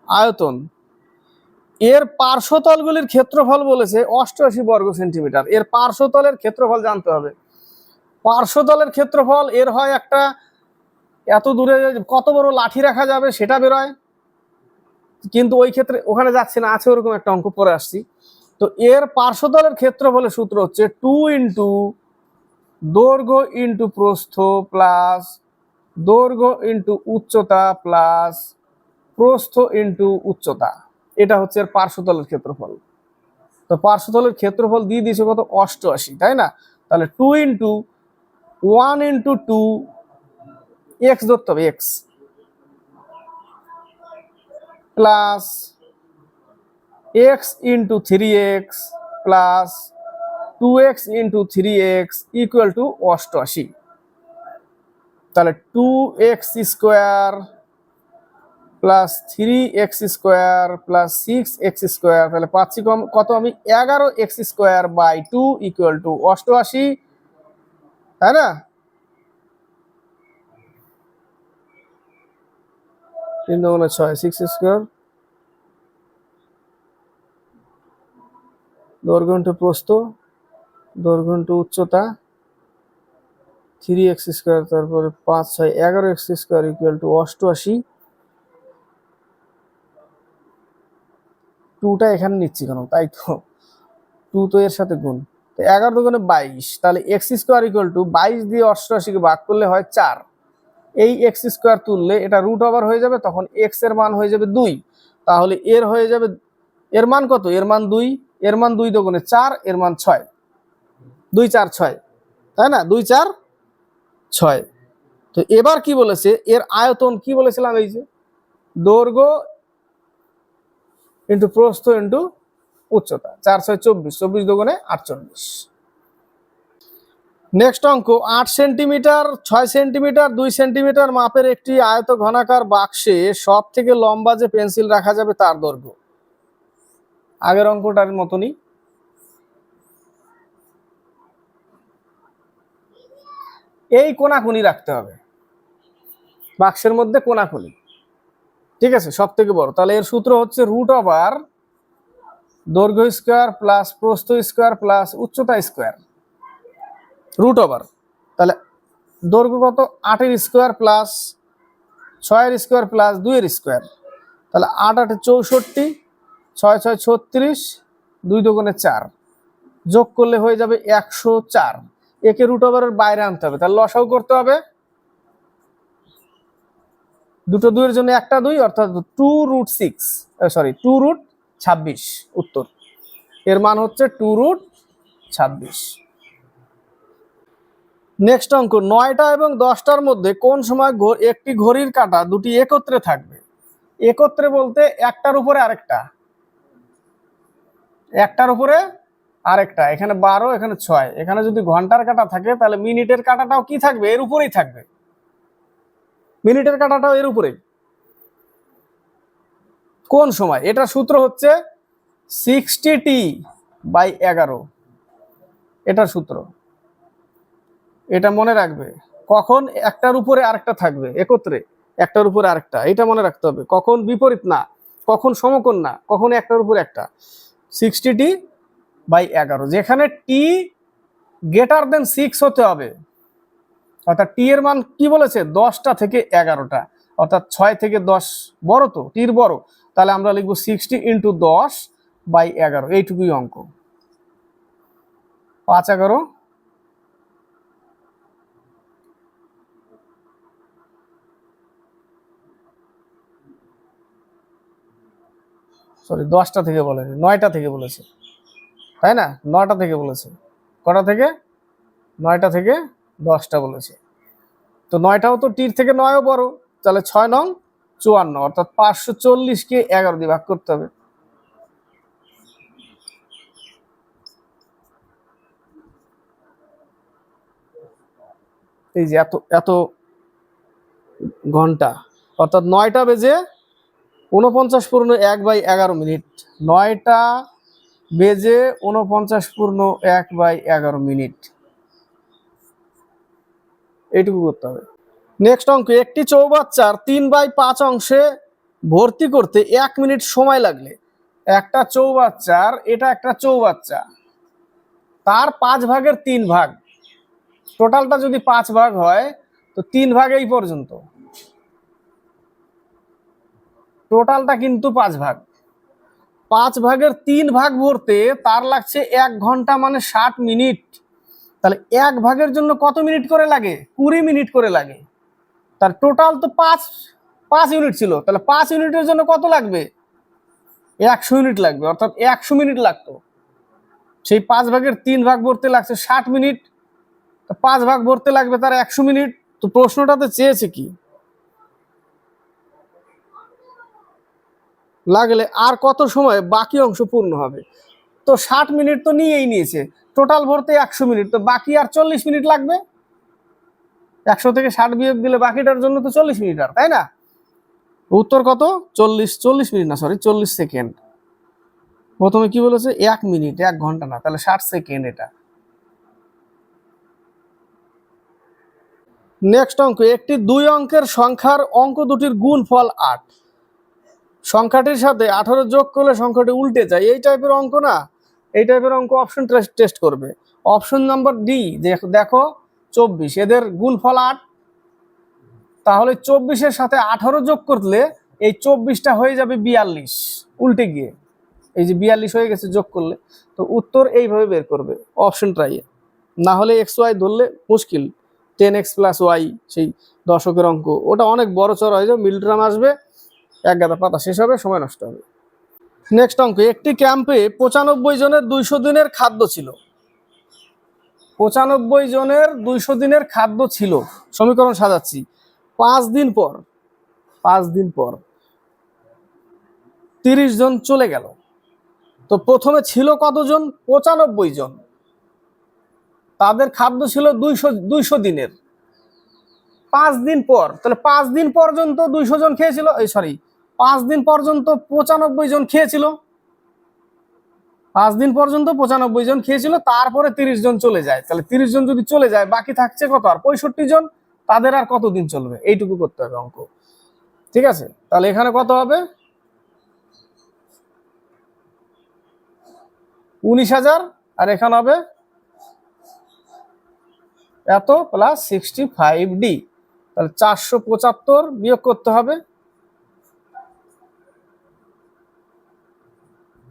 আয়তন। এর পার্শ্বতলগুলির ক্ষেত্রফল বলেছে 88 বর্গ সেন্টিমিটার। এর পার্শ্বতলের ক্ষেত্রফল জানতে হবে। পার্শ্বতলের ক্ষেত্রফল এর হয় একটা, এত দূরে কত বড় লাঠি রাখা যাবে সেটা বেরোয়, কিন্তু ওই ক্ষেত্রে ওখানে যাচ্ছে না, আছে ওরকম একটা অঙ্ক পরে আসছি। তো এর পার্শ্বতলের ক্ষেত্রফলের সূত্র হচ্ছে 2 × দৈর্ঘ্য ইন্টু প্রস্থ প্লাস দৈর্ঘ্য ইন্টু উচ্চতা প্লাস প্রস্থ ইন্টু উচ্চতা, এটা হচ্ছে এর পার্শ্বতলের ক্ষেত্রফল। তো পার্শ্বতলের ক্ষেত্রফল দিয়ে দিয়েছে কত? 88, তাই না? তাহলে 2 × 1 × 2 x ধরতে হবে, x plus x × 3x plus 2x × 3x = 88। তাহলে 2x² plus 3x² plus 6x², তাহলে পাচ্ছি কত আমি? 11x²/2 = 88, তাই না? 3 × 6, 6², দৈর্ঘ্য ইন্টু প্রস্থ, দৈর্ঘ্য ইন্টু উচ্চতা, 3x², তারপরে 5 6 11x² ইকুয়াল টু 88। 2টা এখানে নিচ্ছি কেন, তাই তো 2 তো এর সাথে গুণ, তো 11 দুগুণে 22, তাহলে x² ইকুয়াল টু 22 দিয়ে 88 কে ভাগ করলে হয় 4। এই x² তুললে এটা রুট ওভার হয়ে যাবে, তখন x এর মান হয়ে যাবে 2, তাহলে এর হয়ে যাবে, এর মান কত, এর মান 2, এর মান 2 দুগুণে 4, এর মান 6, 2 4 6, তাই না, 2 4 6। তো এবার কি বলেছে, এর আয়তন কি বলেছিলাম, এই যে দৈর্ঘ্য ইন্টু প্রস্থ ইন্টু উচ্চতা, 4 6 24, 24 দুগুণে 48। নেক্সট অঙ্ক, 8 সেন্টিমিটার 6 সেন্টিমিটার 2 সেন্টিমিটার মাপের একটি আয়ত ঘনাকার বাক্সে সব থেকে লম্বা যে পেন্সিল রাখা যাবে তার দৈর্ঘ্য। আগের অঙ্কটার মতনই, এই কোনাকুনি রাখতে হবে, বাক্সের মধ্যে কোনাকুনি, ঠিক আছে, সব থেকে বড়। তাহলে এর সূত্র হচ্ছে রুট ওভার দৈর্ঘ্য স্কোয়ার প্লাস প্রস্থ স্কোয়ার প্লাস উচ্চতা স্কোয়ার, রুট ওভার। তাহলে দৈর্ঘ্য কত, 8 এর স্কোয়ার প্লাস 6 এর স্কোয়ার প্লাস 2 এর স্কোয়ার, তাহলে 8 8 64, 6 6 36, 2 দুগুণে 4, যোগ করলে হয়ে যাবে 104। একে রুট ওভারের বাইরে আনতে হবে, তাহলে লসাগু করতে হবে, দুটো 2 এর জন্য একটা 2, অর্থাৎ 2√6, সরি 2√26 উত্তর। এর মান হচ্ছে 2√26। নেক্সট অঙ্ক, 9টা এবং 10টার মধ্যে কোন সময় একটি ঘড়ির কাঁটা দুটি একত্রে থাকবে। একত্রে বলতে একটার উপরে আরেকটা, একটার উপরে আরেকটা, এখানে 12 এখানে 6, এখানে যদি ঘন্টার কাঁটা থাকে তাহলে মিনিটের কাঁটাটাও কি থাকবে, এর উপরেই থাকবে, মিনিটের কাঁটাটাও এর উপরেই। কোন সময়, এটা সূত্র হচ্ছে 60t/11, এটার সূত্র, এটা মনে রাখবে। কখন একটার উপরে আরেকটা থাকবে, একত্রে একটার উপরে আরেকটা, এটা মনে রাখতে হবে। কখন বিপরীত না, কখন সমকোণ না, কখন একটার উপরে একটা। 60t/11, যেখানে টি গ্রেটার দেন 6 হতে হবে, অর্থাৎ টি এর মান কি বলেছে, 10টা থেকে 11টা, অর্থাৎ 6 থেকে 10 বড়, তো টির বড়, তাহলে আমরা লিখবো 60 × 10/11, এইটুকুই অঙ্ক। 5 11, সরি 10টা থেকে বলেনি, 9টা থেকে বলেছে, তাই না, 9টা থেকে বলেছে, কটা থেকে, 9টা থেকে 10টা বলেছে। তো 9টাও তো টির থেকে 9ও বড়, তাহলে 6 নং 54, অর্থাৎ 540কে 11 দিয়ে ভাগ করতে হবে। এই যে এত এত ঘন্টা, অর্থাৎ 9টা বেজে 49 পূর্ণ 1/11 মিনিট, 9টা বেজে 49 পূর্ণ 1/11 মিনিট, এইটুকু করতে হবে। নেক্সট অঙ্ক, একটি চৌবাচ্চার 3/5 অংশে ভর্তি করতে 1 মিনিট সময় লাগলে একটা চৌবাচ্চার, এটা একটা চৌবাচ্চা, তার 5 ভাগের 3 ভাগ, টোটালটা যদি 5 ভাগ হয় তো 3 ভাগ এই পর্যন্ত, টোটালটা কিন্তু 5 ভাগ, 5 ভাগের 3 ভাগ ভরতে তার লাগছে 1 ঘন্টা, মানে 60 মিনিট। তাহলে 1 ভাগের জন্য কত মিনিট করে লাগে, 20 মিনিট করে লাগে। তার টোটাল তো 5 ইউনিট ছিল, তাহলে 5 ইউনিটের জন্য কত লাগবে, 100 ইউনিট লাগবে, অর্থাৎ 100 মিনিট লাগতো। সেই 5 ভাগের 3 ভাগ ভরতে লাগছে 60 মিনিট, তো 5 ভাগ ভরতে লাগবে তার 100 মিনিট। তো প্রশ্নটাতে চেয়েছে কি, লাগলে আর কত সময় বাকি অংশ পূর্ণ হবে। তো 60 মিনিট তো নিয়েই নিয়েছে, টোটাল ভরতে 100 মিনিট, তো বাকি আর 40 মিনিট লাগবে। 100 থেকে 60 বিয়োগ দিলে বাকিটার জন্য তো 40 মিনিট, আর তাই না, উত্তর কত, 40 মিনিট না, সরি 40 সেকেন্ড। প্রথমে কি বলেছে, 1 মিনিট, 1 ঘন্টা না, তাহলে 60 সেকেন্ড এটা। নেক্সট অঙ্ক, একটি 2 অঙ্কের সংখ্যার অঙ্ক দুটির গুণফল 8, সংখ্যাটির সাথে 18 যোগ করলে সংখ্যাটি উল্টে যায়, এই টাইপের অঙ্ক না, এই টাইপের অঙ্ক অপশন টেস্ট করবে। অপশন নাম্বার ডি, দেখো 24, এদের গুণফল 8, তাহলে 24-এর সাথে 18 যোগ করলে এই 24টা হয়ে যাবে 42 উল্টে গিয়ে, এই যে 42 হয়ে গেছে যোগ করলে। তো উত্তর এইভাবে বের করবে অপশন ট্রাইয়ে, না হলে এক্স ওয়াই ধরলে মুশকিল। 10x + y সেই দশকের অঙ্ক, ওটা অনেক বড় চড় হয়ে যাবে, মিল টার্ম আসবে, এক গাদা পাতা শেষ হবে, সময় নষ্ট হবে। নেক্সট অঙ্ক, একটি ক্যাম্পে 95 জনের 200 দিনের খাদ্য ছিল। 95 জনের 200 দিনের খাদ্য ছিল। সমীকরণ সাজাচ্ছি। 5 দিন পর 30 জন চলে গেল। তো প্রথমে ছিল কতজন? 95 জন। তাদের খাদ্য ছিল 200 দিনের। 5 দিন পর, তাহলে 5 দিন পর্যন্ত 200 জন খেয়েছিল, 5 দিন পর্যন্ত 95 জন খেয়েছিল। 5 দিন পর্যন্ত 95 জন খেয়েছিল, তারপরে 30 জন চলে যায়। তাহলে 30 জন যদি চলে যায়, বাকি থাকছে কত? আর 65 জন। তাদের আর কতদিন চলবে? এইটুকু করতে হবে অঙ্ক, ঠিক আছে? তাহলে এখানে কত হবে? 19,000, আর এখানে হবে এত প্লাস 65D। তাহলে 475 বিয়োগ করতে হবে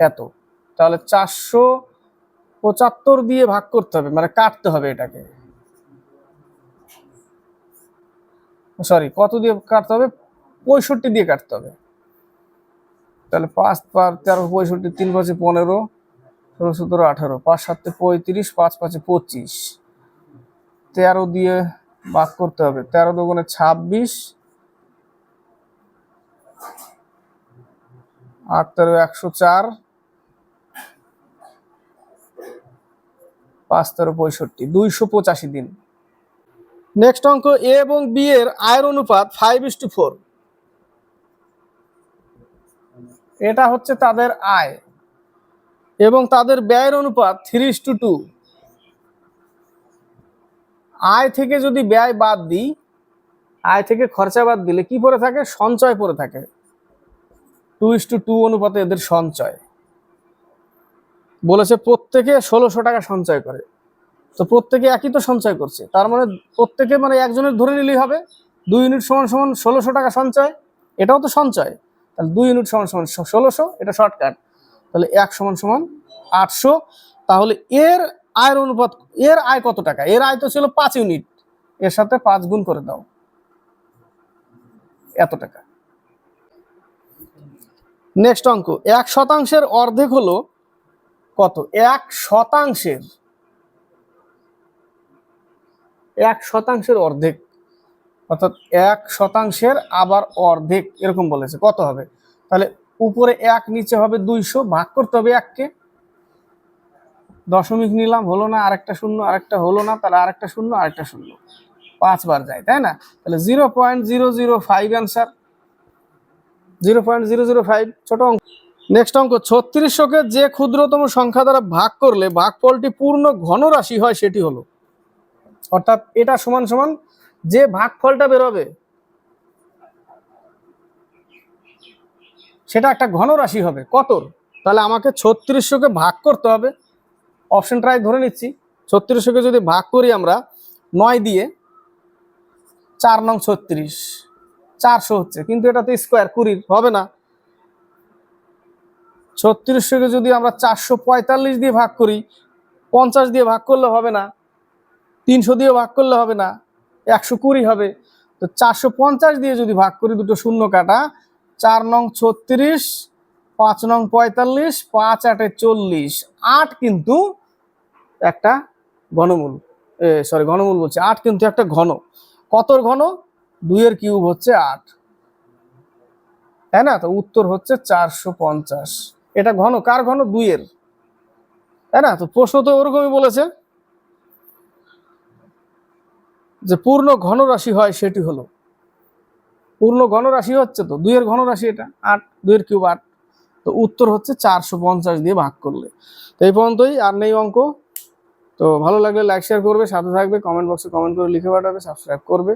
এত। তাহলে 475 দিয়ে ভাগ করতে হবে, মানে কাটতে হবে এটাকে। কত দিয়ে কাটতে হবে? 65 দিয়ে কাটতে হবে। তাহলে 5 বার 13 65, 3 5 15, 16 17 18, 5 7 35, 5 5 25, 13 দিয়ে ভাগ করতে হবে। 13 দুগুণে 26, 8 13 104, 5 13 65, 285 দিন। নেক্সট অঙ্ক, এ এবং বি এর আয়ের অনুপাত 5:4। এটা হচ্ছে তাদের আয়, এবং তাদের ব্যয়ের অনুপাত 3:2। আয় থেকে যদি ব্যয় বাদ দিই, আয় থেকে খরচা বাদ দিলে কি পড়ে থাকে? সঞ্চয় পড়ে থাকে। 2:2 অনুপাতে এদের সঞ্চয়। বলেছে প্রত্যেকে 1600 টাকা সঞ্চয় করে। তো প্রত্যেকে একই তো সঞ্চয় করছে, তার মানে প্রত্যেকে, মানে একজনের ধরে নিলেই হবে 2 ইউনিট সমান সমান 1600 টাকা সঞ্চয়। এটাও তো সঞ্চয়। তাহলে 2 ইউনিট সমান সমান 1600, এটা শর্টকাট। তাহলে 1 সমান সমান 800। তাহলে এর আয়ের অনুপাত, এর আয় কত টাকা? এর আয় তো ছিল 5 ইউনিট, এর সাথে 5 গুণ করে দাও, এত টাকা। নেক্সট অঙ্ক, 1% অর্ধেক হলো কত? 1% অর্ধেক, অর্থাৎ 1% আবার অর্ধেক, এরকম বলেছে। কত হবে? তাহলে উপরে 1, নিচে হবে 200, ভাগ করতে হবে 1-কে। দশমিক নিলাম, হলো না, আরেকটা শূন্য, আরেকটা হলো না, তাহলে আরেকটা শূন্য, আরেকটা শূন্য, 5 বার যায়, তাই না? তাহলে 0.005 অ্যান্সার, 0.005, ছোট অঙ্ক। নেক্সট অঙ্ক, 3600-কে যে ক্ষুদ্রতম সংখ্যা দ্বারা ভাগ করলে ভাগফলটি পূর্ণ ঘন রাশি হয়, সেটি হলো। অর্থাৎ এটা সমান সমান যে ভাগফলটা বেরোবে সেটা একটা ঘন রাশি হবে। কতর? তাহলে আমাকে 3600-কে ভাগ করতে হবে। অপশন ট্রাই ধরে নিচ্ছি। 3600-কে যদি ভাগ করি আমরা 9 দিয়ে, 4 নং 36, 400 হচ্ছে, কিন্তু এটা তো স্কোয়ার, 20 হবে না। 3600-কে যদি আমরা 445 দিয়ে ভাগ করি, 50 দিয়ে ভাগ করলে হবে না, 300 দিয়ে ভাগ করলে হবে না, 120 হবে। তো 450 দিয়ে যদি ভাগ করি, দুটো শূন্য কাটা, 4 নং 36, 5 নং 45, 5 8 40, 8 কিন্তু একটা ঘনমূল, ঘনমূল বলছে, 8 কিন্তু একটা ঘন। কতর ঘন? 2 এর কিউব হচ্ছে 8, তাই না? তো উত্তর হচ্ছে 450। এটা ঘন, কার ঘন? 2 এর, তাই না? তো প্রশ্ন তো ওরকমই বলেছে যে পূর্ণ ঘন রাশি হয়, সেটি হলো। পূর্ণ ঘন রাশি হচ্ছে তো 2 এর ঘন রাশি, এটা 8, 2 এর কিউব 8। তো উত্তর হচ্ছে 450 দিয়ে ভাগ করলে। তো এই পর্যন্তই, আর নেই অঙ্ক। তো ভালো লাগলে লাইক শেয়ার করবে, সাথে থাকবে, কমেন্ট বক্সে কমেন্ট করে লিখে পাঠাবে, সাবস্ক্রাইব করবে।